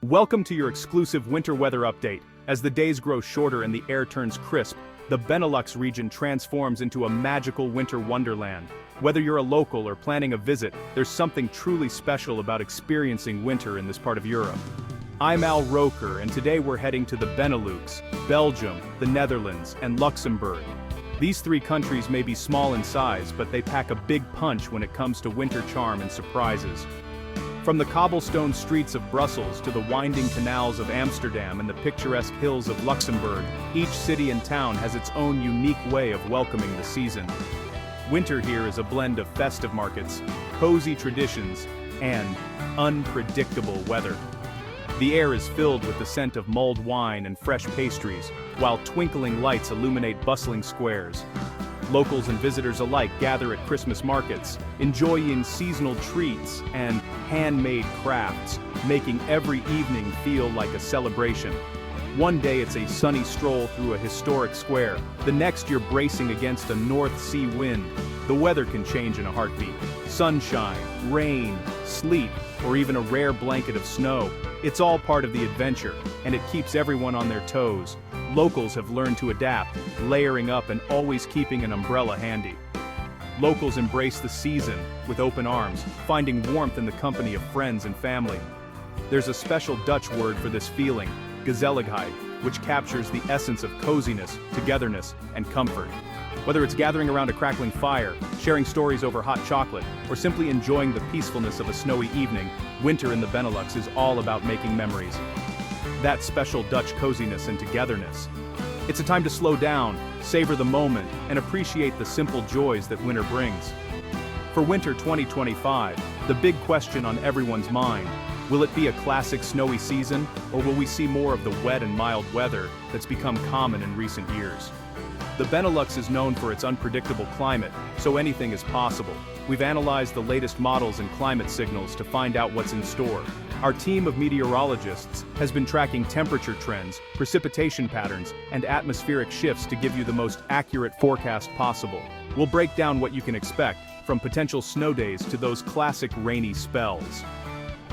Welcome to your exclusive winter weather update. As the days grow shorter and the air turns crisp, the Benelux region transforms into a magical winter wonderland. Whether you're a local or planning a visit, there's something truly special about experiencing winter in this part of Europe. I'm Al Roker, and today we're heading to the Benelux, Belgium, the Netherlands, and Luxembourg. These three countries may be small in size, but they pack a big punch when it comes to winter charm and surprises. From the cobblestone streets of Brussels to the winding canals of Amsterdam and the picturesque hills of Luxembourg, each city and town has its own unique way of welcoming the season. Winter here is a blend of festive markets, cozy traditions, and unpredictable weather. The air is filled with the scent of mulled wine and fresh pastries, while twinkling lights illuminate bustling squares. Locals and visitors alike gather at Christmas markets, enjoying seasonal treats and handmade crafts, making every evening feel like a celebration. One day it's a sunny stroll through a historic square, the next you're bracing against a North Sea wind. The weather can change in a heartbeat. Sunshine, rain, sleet, or even a rare blanket of snow. It's all part of the adventure, and it keeps everyone on their toes. Locals have learned to adapt, layering up and always keeping an umbrella handy. Locals embrace the season with open arms, finding warmth in the company of friends and family. There's a special Dutch word for this feeling, gezelligheid, which captures the essence of coziness, togetherness, and comfort. Whether it's gathering around a crackling fire, sharing stories over hot chocolate, or simply enjoying the peacefulness of a snowy evening, winter in the Benelux is all about making memories. That special Dutch coziness and togetherness. It's a time to slow down, savor the moment, and appreciate the simple joys that winter brings. For winter 2025, the big question on everyone's mind: will it be a classic snowy season, or will we see more of the wet and mild weather that's become common in recent years? The Benelux is known for its unpredictable climate, so anything is possible. We've analyzed the latest models and climate signals to find out what's in store. Our team of meteorologists has been tracking temperature trends, precipitation patterns, and atmospheric shifts to give you the most accurate forecast possible. We'll break down what you can expect, from potential snow days to those classic rainy spells.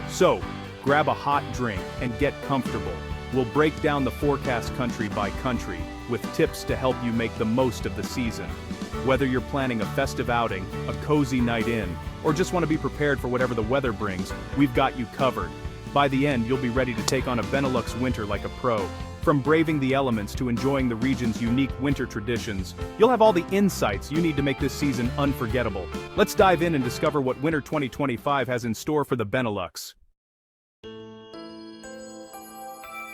So, grab a hot drink and get comfortable. We'll break down the forecast country by country, with tips to help you make the most of the season. Whether you're planning a festive outing, a cozy night in, or just want to be prepared for whatever the weather brings, we've got you covered. By the end, you'll be ready to take on a Benelux winter like a pro. From braving the elements to enjoying the region's unique winter traditions, you'll have all the insights you need to make this season unforgettable. Let's dive in and discover what winter 2025 has in store for the Benelux.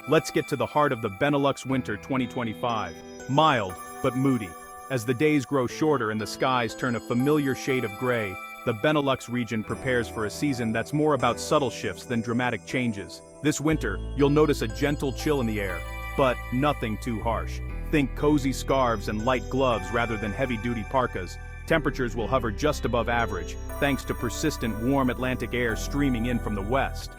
Let's get to the heart of the Benelux winter 2025. Mild, but moody. As the days grow shorter and the skies turn a familiar shade of gray, the Benelux region prepares for a season that's more about subtle shifts than dramatic changes. This winter, you'll notice a gentle chill in the air, but nothing too harsh. Think cozy scarves and light gloves rather than heavy-duty parkas. Temperatures will hover just above average, thanks to persistent warm Atlantic air streaming in from the west.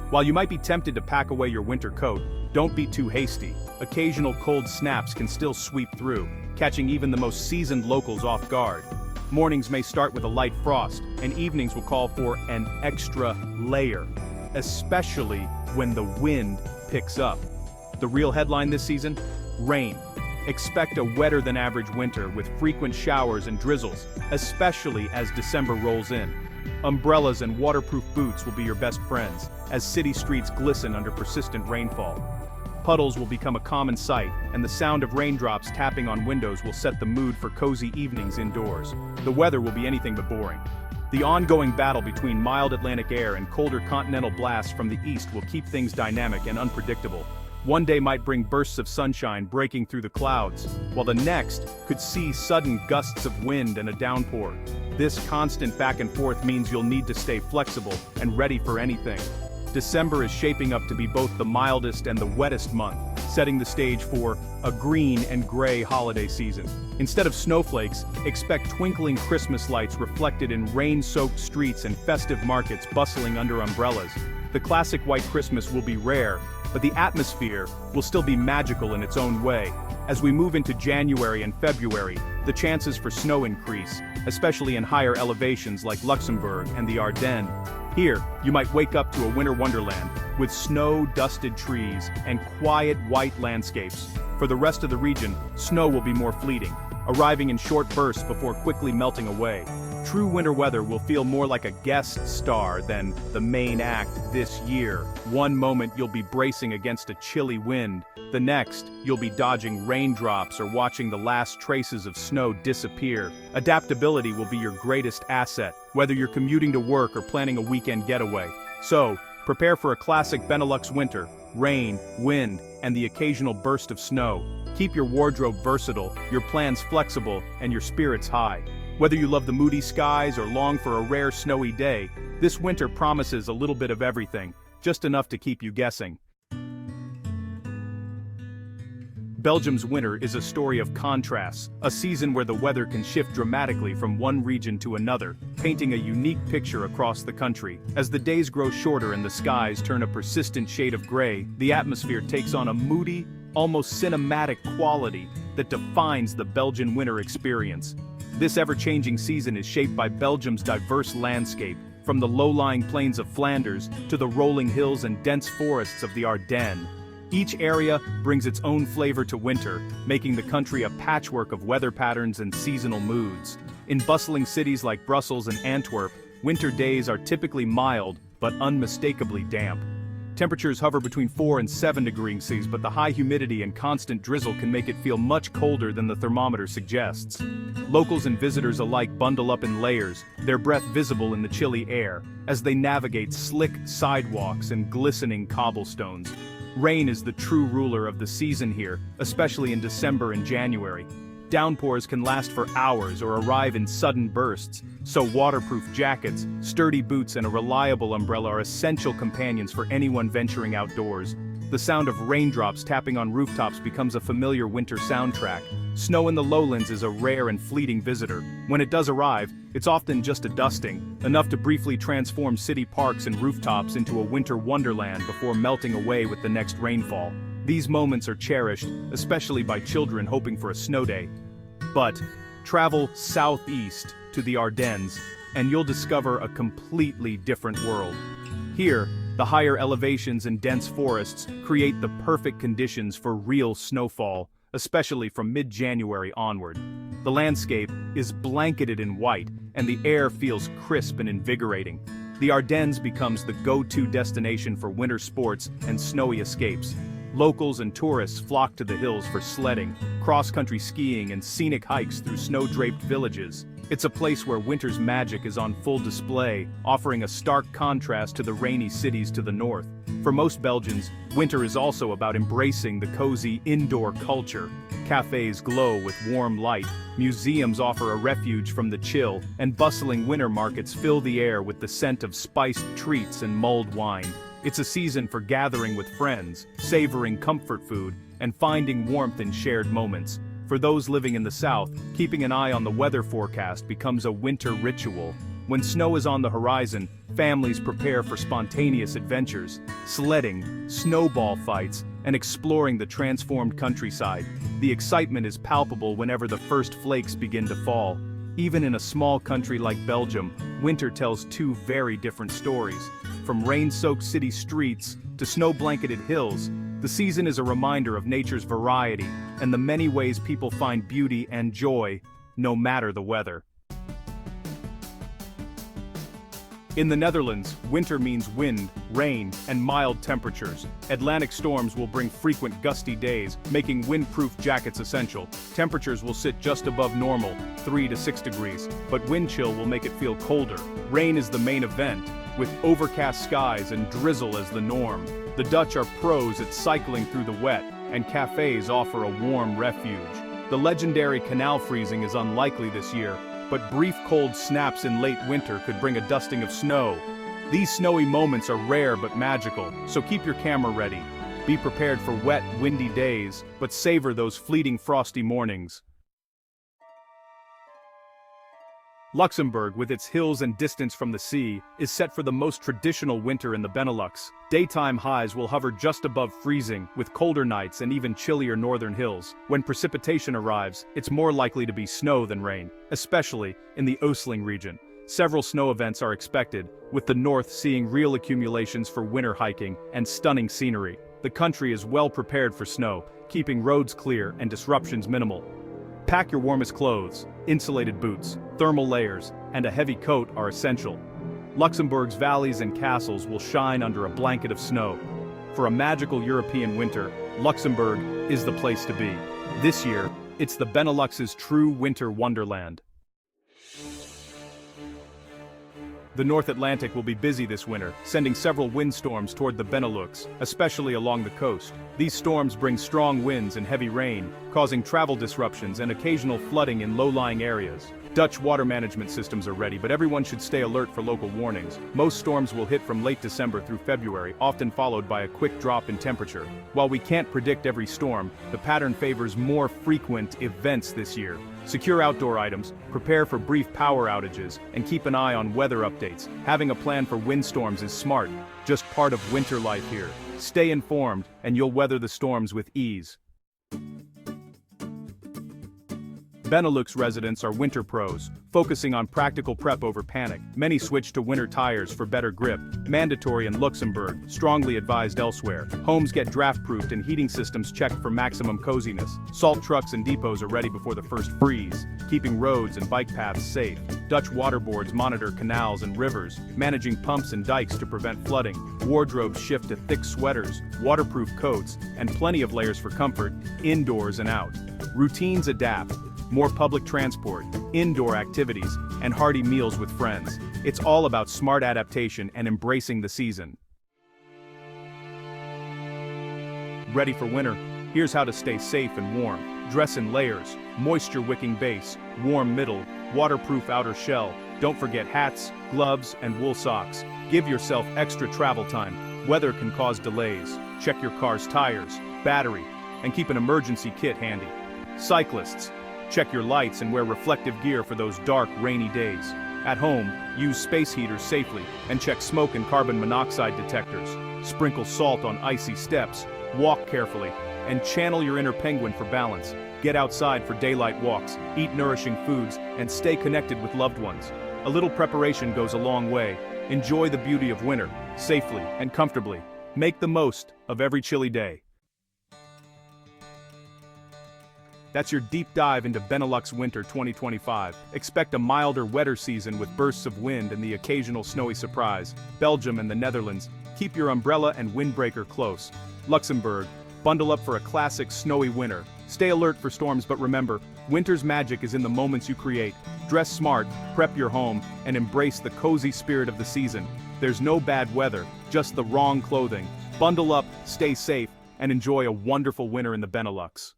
While you might be tempted to pack away your winter coat, don't be too hasty. Occasional cold snaps can still sweep through, catching even the most seasoned locals off guard. Mornings may start with a light frost, and evenings will call for an extra layer, especially when the wind picks up. The real headline this season? Rain. Expect a wetter than average winter with frequent showers and drizzles, especially as December rolls in. Umbrellas and waterproof boots will be your best friends, as city streets glisten under persistent rainfall. Puddles will become a common sight, and the sound of raindrops tapping on windows will set the mood for cozy evenings indoors. The weather will be anything but boring. The ongoing battle between mild Atlantic air and colder continental blasts from the east will keep things dynamic and unpredictable. One day might bring bursts of sunshine breaking through the clouds, while the next could see sudden gusts of wind and a downpour. This constant back and forth means you'll need to stay flexible and ready for anything. December is shaping up to be both the mildest and the wettest month, setting the stage for a green and gray holiday season. Instead of snowflakes, expect twinkling Christmas lights reflected in rain-soaked streets and festive markets bustling under umbrellas. The classic white Christmas will be rare, but the atmosphere will still be magical in its own way. As we move into January and February, the chances for snow increase, especially in higher elevations like Luxembourg and the Ardennes. Here, you might wake up to a winter wonderland, with snow-dusted trees and quiet white landscapes. For the rest of the region, snow will be more fleeting, arriving in short bursts before quickly melting away. True winter weather will feel more like a guest star than the main act this year. One moment you'll be bracing against a chilly wind, the next you'll be dodging raindrops or watching the last traces of snow disappear. Adaptability will be your greatest asset, whether you're commuting to work or planning a weekend getaway. So, prepare for a classic Benelux winter: rain, wind, and the occasional burst of snow. Keep your wardrobe versatile, your plans flexible, and your spirits high. Whether you love the moody skies or long for a rare snowy day, this winter promises a little bit of everything, just enough to keep you guessing. Belgium's winter is a story of contrasts, a season where the weather can shift dramatically from one region to another, painting a unique picture across the country. As the days grow shorter and the skies turn a persistent shade of gray, the atmosphere takes on a moody, almost cinematic quality that defines the Belgian winter experience. This ever-changing season is shaped by Belgium's diverse landscape, from the low-lying plains of Flanders to the rolling hills and dense forests of the Ardennes. Each area brings its own flavor to winter, making the country a patchwork of weather patterns and seasonal moods. In bustling cities like Brussels and Antwerp, winter days are typically mild, but unmistakably damp. Temperatures hover between 4 and 7 degrees Celsius, but the high humidity and constant drizzle can make it feel much colder than the thermometer suggests. Locals and visitors alike bundle up in layers, their breath visible in the chilly air, as they navigate slick sidewalks and glistening cobblestones. Rain is the true ruler of the season here, especially in December and January. Downpours can last for hours or arrive in sudden bursts, so waterproof jackets, sturdy boots, and a reliable umbrella are essential companions for anyone venturing outdoors. The sound of raindrops tapping on rooftops becomes a familiar winter soundtrack. Snow in the lowlands is a rare and fleeting visitor. When it does arrive, it's often just a dusting, enough to briefly transform city parks and rooftops into a winter wonderland before melting away with the next rainfall. These moments are cherished, especially by children hoping for a snow day. But travel southeast to the Ardennes, and you'll discover a completely different world. Here, the higher elevations and dense forests create the perfect conditions for real snowfall, especially from mid-January onward. The landscape is blanketed in white, and the air feels crisp and invigorating. The Ardennes becomes the go-to destination for winter sports and snowy escapes. Locals and tourists flock to the hills for sledding, cross-country skiing, and scenic hikes through snow-draped villages. It's a place where winter's magic is on full display, offering a stark contrast to the rainy cities to the north. For most Belgians, winter is also about embracing the cozy indoor culture. Cafes glow with warm light, museums offer a refuge from the chill, and bustling winter markets fill the air with the scent of spiced treats and mulled wine. It's a season for gathering with friends, savoring comfort food, and finding warmth in shared moments. For those living in the south, keeping an eye on the weather forecast becomes a winter ritual. When snow is on the horizon, families prepare for spontaneous adventures, sledding, snowball fights, and exploring the transformed countryside. The excitement is palpable whenever the first flakes begin to fall. Even in a small country like Belgium, winter tells two very different stories. From rain-soaked city streets to snow-blanketed hills, the season is a reminder of nature's variety and the many ways people find beauty and joy, no matter the weather. In the Netherlands, winter means wind, rain, and mild temperatures. Atlantic storms will bring frequent gusty days, making windproof jackets essential. Temperatures will sit just above normal, 3 to 6 degrees, but wind chill will make it feel colder. Rain is the main event, with overcast skies and drizzle as the norm. The Dutch are pros at cycling through the wet, and cafes offer a warm refuge. The legendary canal freezing is unlikely this year, but brief cold snaps in late winter could bring a dusting of snow. These snowy moments are rare but magical, so keep your camera ready. Be prepared for wet, windy days, but savor those fleeting frosty mornings. Luxembourg, with its hills and distance from the sea, is set for the most traditional winter in the Benelux. Daytime highs will hover just above freezing, with colder nights and even chillier northern hills. When precipitation arrives, it's more likely to be snow than rain, especially in the Oostling region. Several snow events are expected, with the north seeing real accumulations for winter hiking and stunning scenery. The country is well prepared for snow, keeping roads clear and disruptions minimal. Pack your warmest clothes, insulated boots, thermal layers, and a heavy coat are essential. Luxembourg's valleys and castles will shine under a blanket of snow. For a magical European winter, Luxembourg is the place to be. This year, it's the Benelux's true winter wonderland. The North Atlantic will be busy this winter, sending several windstorms toward the Benelux, especially along the coast. These storms bring strong winds and heavy rain, causing travel disruptions and occasional flooding in low-lying areas. Dutch water management systems are ready, but everyone should stay alert for local warnings. Most storms will hit from late December through February, often followed by a quick drop in temperature. While we can't predict every storm, the pattern favors more frequent events this year. Secure outdoor items, prepare for brief power outages, and keep an eye on weather updates. Having a plan for windstorms is smart, just part of winter life here. Stay informed, and you'll weather the storms with ease. Benelux residents are winter pros, focusing on practical prep over panic. Many switch to winter tires for better grip. Mandatory in Luxembourg, strongly advised elsewhere. Homes get draft-proofed and heating systems checked for maximum coziness. Salt trucks and depots are ready before the first freeze, keeping roads and bike paths safe. Dutch water boards monitor canals and rivers, managing pumps and dikes to prevent flooding. Wardrobes shift to thick sweaters, waterproof coats, and plenty of layers for comfort, indoors and out. Routines adapt. More public transport, indoor activities, and hearty meals with friends. It's all about smart adaptation and embracing the season. Ready for winter? Here's how to stay safe and warm. Dress in layers, moisture-wicking base, warm middle, waterproof outer shell. Don't forget hats, gloves, and wool socks. Give yourself extra travel time. Weather can cause delays. Check your car's tires, battery, and keep an emergency kit handy. Cyclists, check your lights and wear reflective gear for those dark, rainy days. At home, use space heaters safely and check smoke and carbon monoxide detectors. Sprinkle salt on icy steps, walk carefully, and channel your inner penguin for balance. Get outside for daylight walks, eat nourishing foods, and stay connected with loved ones. A little preparation goes a long way. Enjoy the beauty of winter, safely and comfortably. Make the most of every chilly day. That's your deep dive into Benelux Winter 2025. Expect a milder, wetter season with bursts of wind and the occasional snowy surprise. Belgium and the Netherlands, keep your umbrella and windbreaker close. Luxembourg, bundle up for a classic snowy winter. Stay alert for storms, but remember, winter's magic is in the moments you create. Dress smart, prep your home, and embrace the cozy spirit of the season. There's no bad weather, just the wrong clothing. Bundle up, stay safe, and enjoy a wonderful winter in the Benelux.